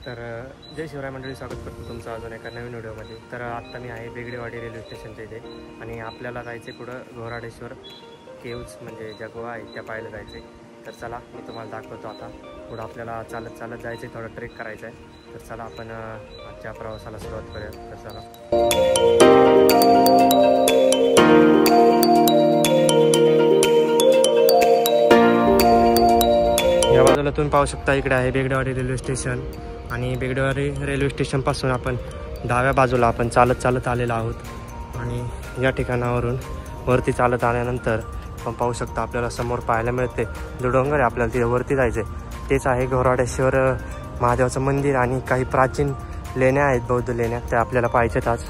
तर जय शिवराय मंडळी, स्वागत करतो तुमचं अजून एका नवीन व्हिडिओमध्ये। तर आत्ता मी आहे बेगडेवाडी रेल्वे स्टेशनच्या इथे आणि आपल्याला जायचे पुढं घोराडेश्वर केव्ज म्हणजे ज्या गुहा आहे त्या पाहायला जायचे। तर चला मी तुम्हाला दाखवतो। आता पुढं आपल्याला चालत चालत जायचं, थोडं ट्रेक करायचं आहे। तर चला आपण आजच्या प्रवासाला सुरुवात करूया। तर चला या बाजूला तुम्ही पाहू शकता, इकडे आहे बेगडेवाडी रेल्वे स्टेशन आणि बेगडेवाडी रेल्वे स्टेशनपासून आपण डाव्या बाजूला आपण चालत चालत आलेलो आहोत। आणि या ठिकाणावरून वरती चालत आल्यानंतर आपण पाहू शकता आपल्याला समोर पाहायला मिळते जो डोंगर आहे, आपल्याला तिथे वरती जायचं आहे। तेच आहे घोराडेश्वर महादेवाचं मंदिर आणि काही प्राचीन लेण्या आहेत, बौद्ध लेण्या, त्या आपल्याला पाहायच्यात आज।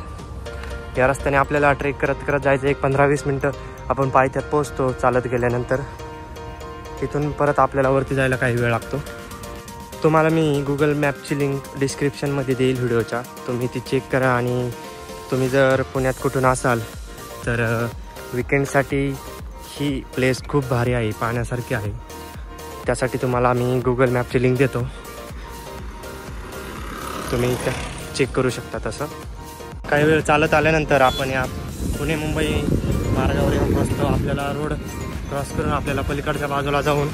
या रस्त्याने आपल्याला ट्रेक करत करत जायचं, एक 15-20 मिनटं आपण पायथ्यात पोहोचतो चालत गेल्यानंतर। तिथून परत आपल्याला वरती जायला काही वेळ लागतो। तुम्हाला मी गुगल मॅपची लिंक डिस्क्रिप्शनमध्ये देईल व्हिडिओच्या, तुम्ही ती चेक करा। आणि तुम्ही जर पुण्यात कुठून असाल तर विकेंडसाठी ही प्लेस खूप भारी आहे, पाहण्यासारखी आहे। त्यासाठी तुम्हाला मी गुगल मॅपची लिंक देतो, तुम्ही त्या चेक करू शकता। तसं काही वेळ चालत आल्यानंतर आपण या पुणे मुंबई मार्गावर येऊन पोहोचतो। आपल्याला रोड क्रॉस करून आपल्याला पलीकडच्या बाजूला जाऊन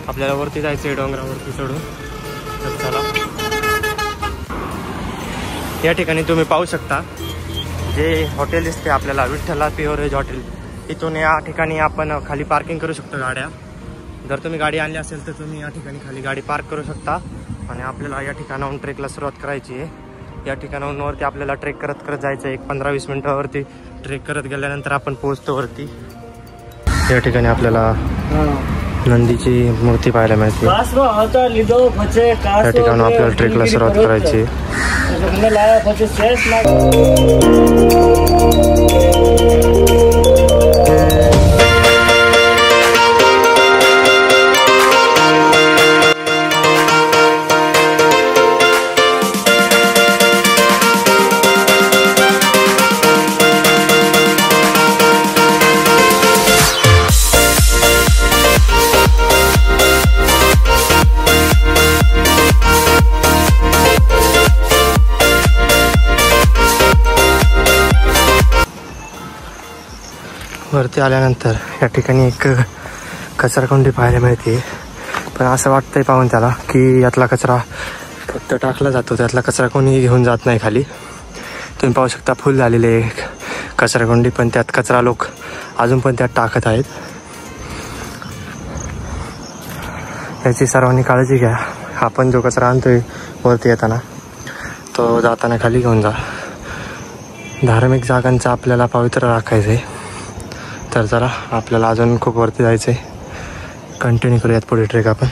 आपल्याला वरती जायचं आहे, डोंगरावरती चढून। तर चला, या ठिकाणी तुम्ही पाहू शकता जे हॉटेल दिसते आपल्याला, विठ्ठला प्युअरेज हॉटेल। इथून या ठिकाणी आपण खाली पार्किंग करू शकतो गाड्या। जर तुम्ही गाडी आणली असेल तर तुम्ही या ठिकाणी खाली गाडी पार्क करू शकता। आणि आपल्याला या ठिकाणाहून ट्रेकला सुरुवात करायची आहे। या ठिकाणाहून वरती आपल्याला ट्रेक करत करत जायचं आहे, एक 15-20 मिनटावरती ट्रेक करत गेल्यानंतर आपण पोहोचतो वरती। या ठिकाणी आपल्याला नंदीची मूर्ती पाहायला मिळते। या ठिकाणी आपल्याला ट्रेकला सुरुवात करायची। वरती आल्यानंतर या ठिकाणी एक कचराकुंडी पाहायला मिळते, पण असं वाटतंय पाहून त्याला की यातला कचरा फक्त टाकला जातो, त्यातला कचरा कोणी घेऊन जात नाही खाली। तुम्ही पाहू शकता फुल झालेले कचराकुंडी, पण त्यात कचरा लोक अजून पण त्यात टाकत आहेत। याची सर्वांनी काळजी घ्या। आपण जो कचरा आणतोय वरती येताना तो जाताना खाली घेऊन जा। धार्मिक जागांचा आपल्याला पवित्र राखायचं आहे। तर चला, आपल्याला अजून खूप वरती जायचं आहे, कंटिन्यू करूयात पुढे ट्रेक आपण।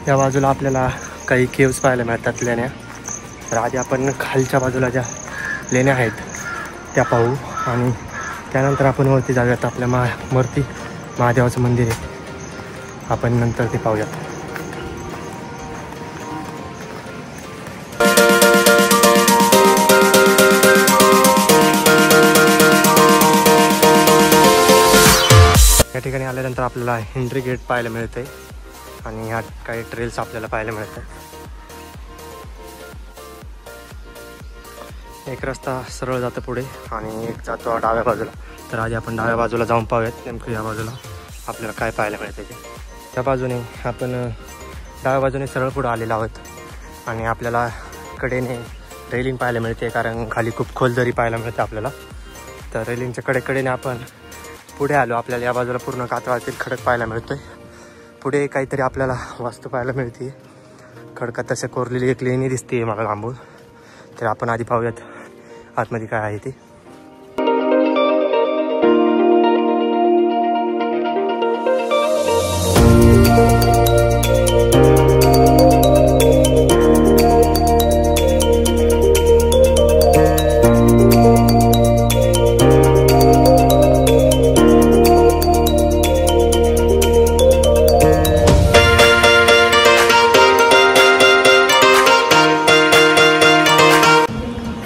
या बाजूला आपल्याला काही केव्स पाहायला मिळतात, लेण्या। तर आधी आपण खालच्या बाजूला ज्या लेण्या आहेत त्या पाहू आणि त्यानंतर आपण वरती जाऊयात। आपल्या वरती महादेवाचं मंदिर आहे, आपण नंतर ते पाहूयात। या ठिकाणी आल्यानंतर आपल्याला एंट्री गेट पाहायला मिळते आणि ह्या काही ट्रेल्स आपल्याला पाहायला मिळतात। एक रस्ता सरळ जातो पुढे आणि एक जातो डाव्या बाजूला। तर आधी आपण डाव्या बाजूला जाऊन पाहूयात नेमकं या बाजूला आपल्याला काय पाहायला मिळते ते। त्या बाजूने आपण डाव्या बाजूने सरळ पुढे आलेलो आहोत आणि आपल्याला कडेने रेलिंग पाहायला मिळते, कारण खाली खूप खोल दरी पाहायला मिळते आपल्याला। तर रेलिंगच्या कडेने आपण पुढे आलो, आपल्याला या बाजूला पूर्ण कातळातील खडक पाहायला मिळतोय। पुढे काहीतरी आपल्याला वास्तू पाहायला मिळते, खडकात तसे कोरलेली एक लेणी दिसते मला लांबून। तर आपण आधी पाहूयात आतमध्ये काय आहे ते।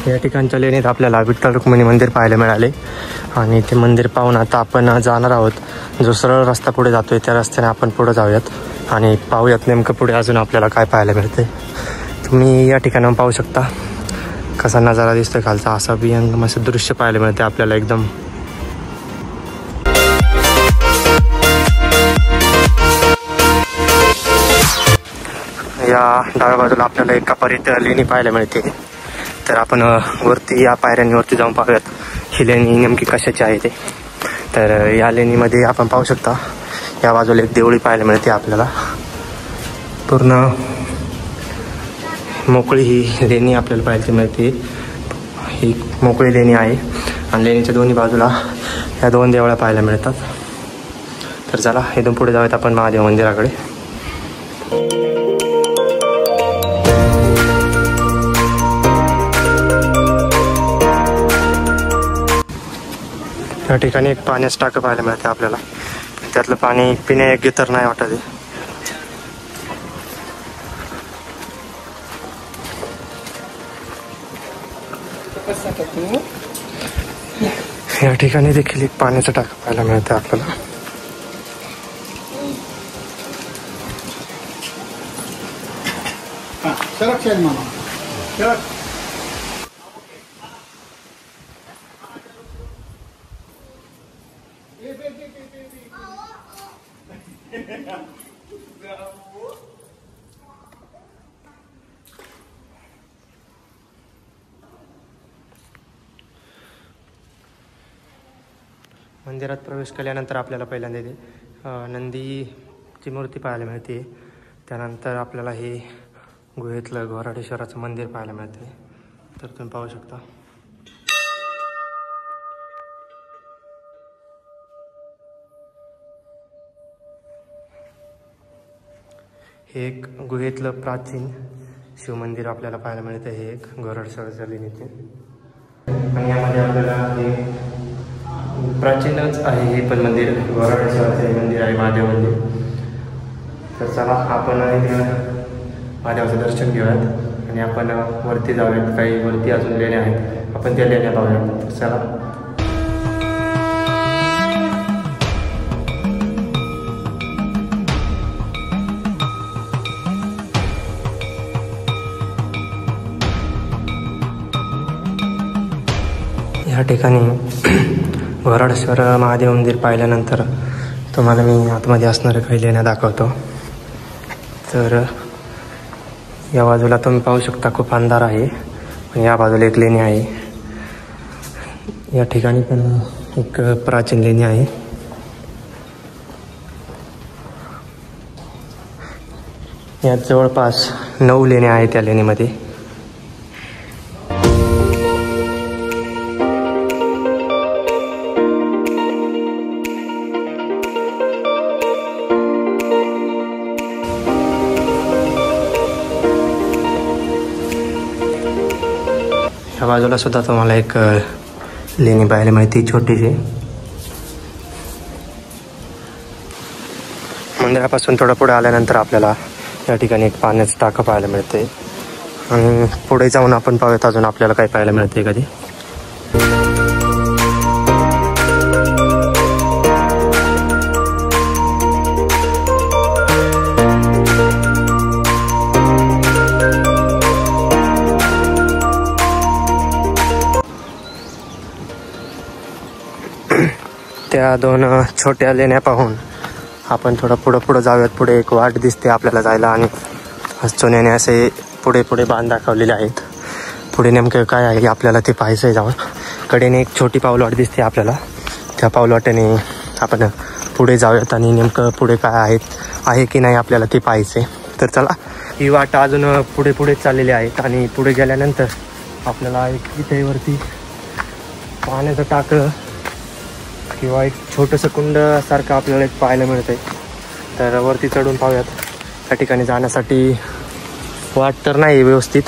या ठिकाणच्या लेणीत आपल्याला विठ्ठल रुक्मिणी मंदिर पाहायला मिळाले आणि ते मंदिर पाहून आता आपण जाणार आहोत। जो सरळ रस्ता पुढे जातोय त्या रस्त्याने आपण पुढे जाऊयात आणि पाहूयात नेमकं पुढे अजून आपल्याला काय पाहायला मिळते। तुम्ही या ठिकाणावर पाहू शकता कसा नजारा दिसतोय खालचा, असा बियंगम असं दृश्य पाहायला मिळते आपल्याला एकदम। या डाव्या बाजूला आपल्याला एक कपारीत लेणी पाहायला मिळते। तर आपण वरती या पायऱ्यांवरती जाऊन पाहूयात ही लेणी नेमकी कशाची आहे ते। तर या लेणीमध्ये आपण पाहू शकता या बाजूला एक देवळी पाहायला मिळते आपल्याला। पूर्ण मोकळी ही लेणी आपल्याला पाहायला मिळते। ही मोकळी लेणी आहे आणि लेणीच्या दोन्ही बाजूला या दोन देवळ्या पाहायला मिळतात। तर चला इथून पुढे जाऊयात आपण महादेव मंदिराकडे। या ठिकाणी एक पाण्याचं टाकं पाहायला मिळते आपल्याला, त्यातलं पाणी पिण्यायोग्य तर नाही वाटत आहे। या ठिकाणी देखील एक पाण्याचं टाकं पाहायला मिळते आपल्याला। मंदिरात प्रवेश केल्यानंतर आपल्याला पहिल्यांदा इथे नंदीची मूर्ती पाहायला मिळते। त्यानंतर आपल्याला हे गुहेतलं घोराडेश्वराचं मंदिर पाहायला मिळते। तर तुम्ही पाहू शकता हे एक गुहेतलं प्राचीन शिवमंदिर आपल्याला पाहायला मिळतं। हे एक घोराडेश्वराच्या लेणीचे आणि यामध्ये आपल्याला हे प्राचीनच आहे हे पण मंदिर, घोराडेश्वराचे मंदिर आहे, महादेव मंदिर। तर चला आपण महादेवाचं दर्शन घेऊयात आणि आपण वरती जाऊयात। काही वरती अजून लेण्या आहेत, आपण त्या लेण्या पाहूयात। तर चला या ठिकाणी घोराडेश्वर महादेव मंदिर पाहिल्यानंतर तुम्हाला मी आतमध्ये असणारे काही लेण्या दाखवतो। तर या बाजूला तुम्ही पाहू शकता खूप अंधार आहे आणि या बाजूला एक लेणी आहे। या ठिकाणी पण एक प्राचीन लेणी आहे। यात जवळपास 9 लेण्या आहेत त्या लेणीमध्ये। या बाजूला सुद्धा तुम्हाला एक लेणी पाहायला मिळते छोटीशी। मंदिरापासून थोडं पुढे आल्यानंतर आपल्याला या ठिकाणी एक पाण्याचं टाकं पाहायला मिळते आणि पुढे जाऊन आपण पाहूयात अजून आपल्याला काय पाहायला मिळते कधी। त्या 2 छोट्या लेण्या पाहून आपण थोडं पुढं जाऊयात। पुढे एक वाट दिसते आपल्याला जायला आणि चोन्याने असे पुढे बांध दाखवलेले आहेत। पुढे नेमकं काय आहे आपल्याला ते पाहायचं आहे जाऊन। कडेने एक छोटी पाऊलवाट दिसते आपल्याला, त्या पाऊलवाटेने आपण पुढे जाऊयात आणि नेमकं पुढे काय आहे की नाही आपल्याला ते पाहायचं आहे। तर चला, ही वाट अजून पुढे चाललेली आहेत आणि पुढे गेल्यानंतर आपल्याला एक इथे वरती पाण्याचं टाकं किंवा एक छोटंसं कुंड सारखं आपल्याला एक पाहायला मिळतंय। तर वरती चढून पाहूयात। त्या ठिकाणी जाण्यासाठी वाट तर नाही व्यवस्थित,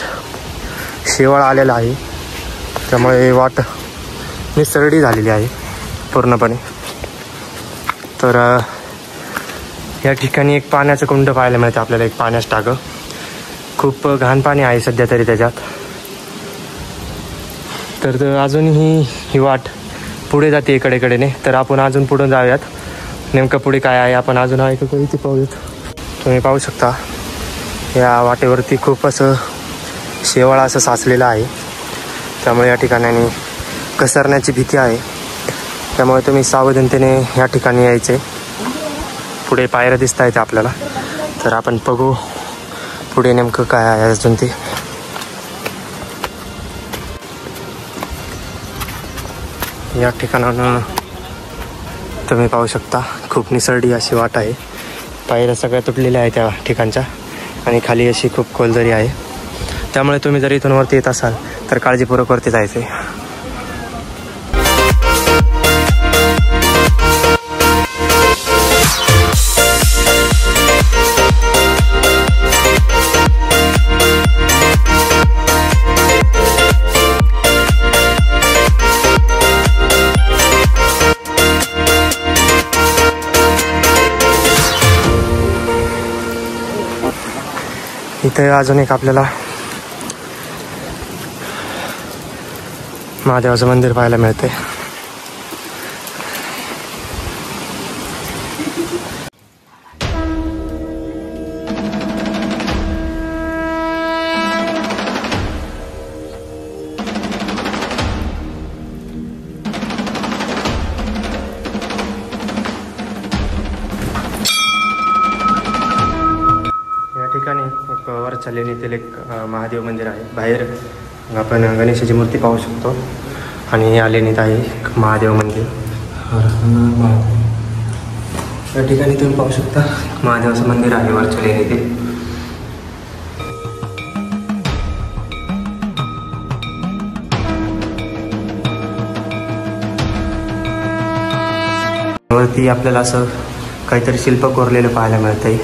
शेवाळ आलेला आहे, त्यामुळे वाट निसरडी झालेली आहे पूर्णपणे। तर या ठिकाणी एक पाण्याचं कुंड पाहायला मिळतं आपल्याला, एक पाण्याचं टाकं। खूप घाण पाणी आहे सध्या तरी त्याच्यात। तर अजूनही ही वाट पुढे जाते कडेकडेने, तर आपण अजून पुढे जाऊयात. नेमकं पुढे काय आहे आपण अजून आहे का इथे पाहूयात. तुम्ही पाहू शकता या वाटेवरती खूप असं शेवाळ असं साचलेलं आहे, त्यामुळे या ठिकाणी घसरण्याची भीती आहे. त्यामुळे तुम्ही सावधानतेने या ठिकाणी यायचे. पुढे पायऱ्या दिसत आहेत आपल्याला, तर आपण बघू पुढे नेमकं काय आहे अजून ते. या ठिकाणानं तुम्ही पाहू शकता खूप निसरडी अशी वाट आहे. पायऱ्या सगळ्या तुटलेल्या आहेत त्या ठिकाणच्या आणि खाली अशी खूप खोलदरी आहे. त्यामुळे तुम्ही जर इथून वरती येत असाल तर काळजीपूर्वक वरती जायचे. इथे अजून एक आपल्याला महादेवाचं मंदिर पाहायला मिळते. ठिकाणी एक वर लेणीतील एक महादेव मंदिर आहे. बाहेर आपण गणेशाची मूर्ती पाहू शकतो आणि या लेणीत आहे एक महादेव मंदिर. या ठिकाणी तुम्ही पाहू शकता महादेवाचं मंदिर आहे वरच्या लेणीतील. वरती आपल्याला असं काहीतरी शिल्प कोरलेलं पाहायला मिळतंय.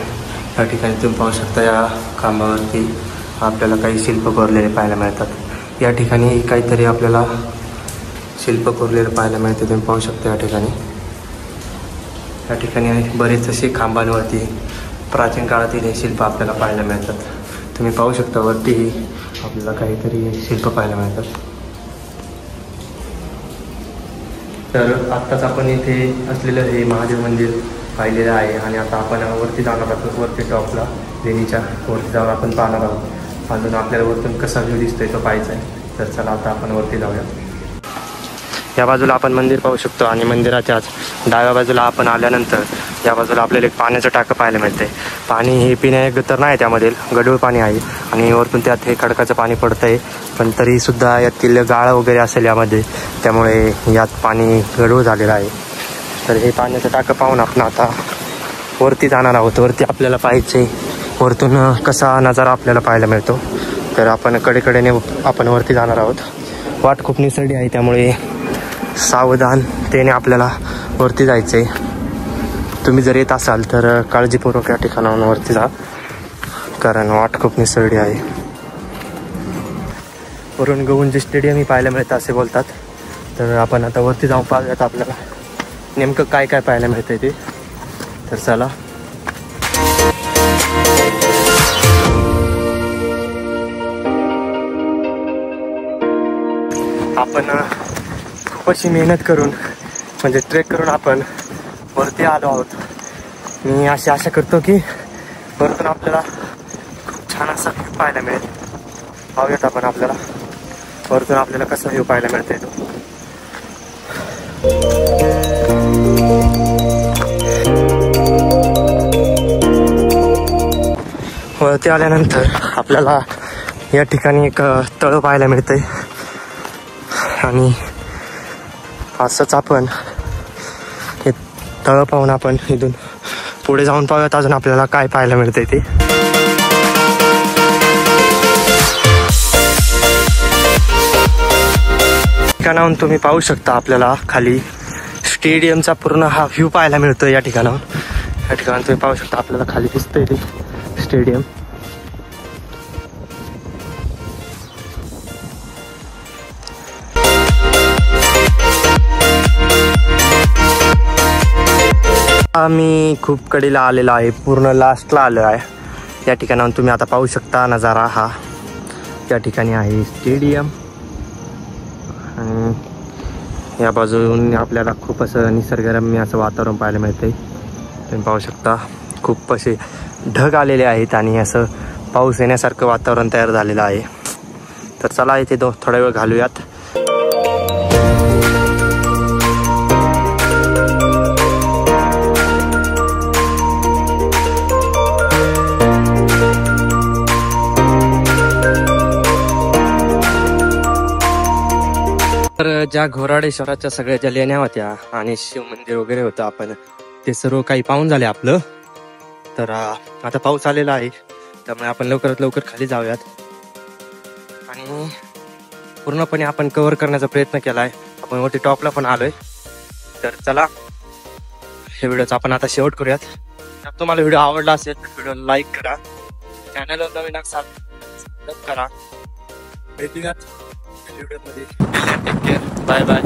या ठिकाणी तुम्ही पाहू शकता या खांबावरती आपल्याला काही शिल्प कोरलेले पाहायला मिळतात. या ठिकाणी काहीतरी आपल्याला शिल्प कोरलेलं पाहायला मिळते. तुम्ही पाहू शकता या ठिकाणी बरेच असे खांबांवरती प्राचीन काळातील हे शिल्प आपल्याला पाहायला मिळतात. तुम्ही पाहू शकता वरतीही आपल्याला काहीतरी शिल्प पाहायला मिळतात. तर आत्ताच आपण इथे असलेलं हे महादेव मंदिर पाहिलेलं आहे आणि आता आपण वरती जाणार आहोत. वरती टॉपला लेणीच्या वरती जाऊन आपण पाहणार आहोत. अजून आपल्याला वरतून कसा व्ह्यू दिसतोय तो पाहायचा आहे. तर चला आता आपण वरती जाऊया. या बाजूला आपण मंदिर पाहू शकतो आणि मंदिराच्याच डाव्या बाजूला आपण आल्यानंतर या बाजूला आपल्याला एक पाण्याचं टाकं पाहायला मिळते. पाणी हे पिण्यायोग्य तर नाही, त्यामध्ये गढूळ पाणी आहे आणि वरतून त्यात हे खडकाचं पाणी पडतं आहे. पण तरीसुद्धा यातील गाळ वगैरे असेल यामध्ये, त्यामुळे यात पाणी गढूळ झालेलं आहे. तर हे पाण्याचं टाकं पाहून आपण आता वरती जाणार आहोत. वरती आपल्याला पाहायचे वरतून कसा नजारा आपल्याला पाहायला मिळतो. तर आपण कडेकडेने आपण वरती जाणार आहोत. वाट खूप निसरडी आहे, त्यामुळे सावधानतेने आपल्याला वरती जायचं आहे. तुम्ही जर येत असाल तर काळजीपूर्वक या ठिकाणाहून वरती जा, कारण वाट खूप निसरडी आहे. वरून गहुंजे स्टेडियम ही पाहायला मिळतं असे बोलतात. तर आपण आता वरती जाऊन पाहूयात आपल्याला नेमकं काय काय पाहायला मिळतंय ते. तर चला. आपण खूप अशी मेहनत करून म्हणजे ट्रेक करून आपण वरती आलो आहोत. मी अशी आशा करतो की वरतून आपल्याला खूप छान असा व्ह्यू पाहायला मिळेल. पाहूयात आपण आपल्याला वरतून आपल्याला कसा व्ह्यू पाहायला मिळतोय तो. वरती आल्यानंतर आपल्याला या ठिकाणी एक तळ पाहायला मिळतंय आणि असंच आपण हे तळ पाहून आपण इथून पुढे जाऊन पाहूयात अजून आपल्याला काय पाहायला मिळतंय ते. ठिकाणाहून तुम्ही पाहू शकता आपल्याला खाली स्टेडियमचा पूर्ण हा व्ह्यू पाहायला मिळतोय. या ठिकाणाहून तुम्ही पाहू शकता आपल्याला खाली दिसतंय ते स्टेडियम. आम्ही खूप कडेला आलेला आहे, पूर्ण लास्टला आलो आहे. या ठिकाणाहून तुम्ही आता पाहू शकता नजारा हा. या ठिकाणी आहे स्टेडियम आणि या बाजून आपल्याला खूप असं निसर्गरम्य असं वातावरण पाहायला मिळते. तुम्ही पाहू शकता खूप असे ढग आलेले आहेत आणि असं पाऊस येण्यासारखं वातावरण तयार झालेलं आहे. तर चला इथे थोडा वेळ घालूयात. तर ज्या घोराडेश्वराच्या सगळ्या ज्या लेण्या होत्या आणि शिव मंदिर वगैरे होतं आपण ते सर्व काही पाहून झाले आपलं. तर आता पाऊस आलेला आहे त्यामुळे आपण लवकरात लवकर खाली जाऊयात आणि पूर्णपणे आपण कव्हर करण्याचा प्रयत्न केलाय. आपण वरती टॉपला पण आलोय. तर चला हे व्हिडिओचा आपण आता शेवट करूयात. जर तुम्हाला व्हिडिओ आवडला असेल तर व्हिडिओ लाईक करा, चॅनलवर नवीन असाल सबस्क्राईब करा. भेटूयात व्हिडिओमध्ये. Bye bye.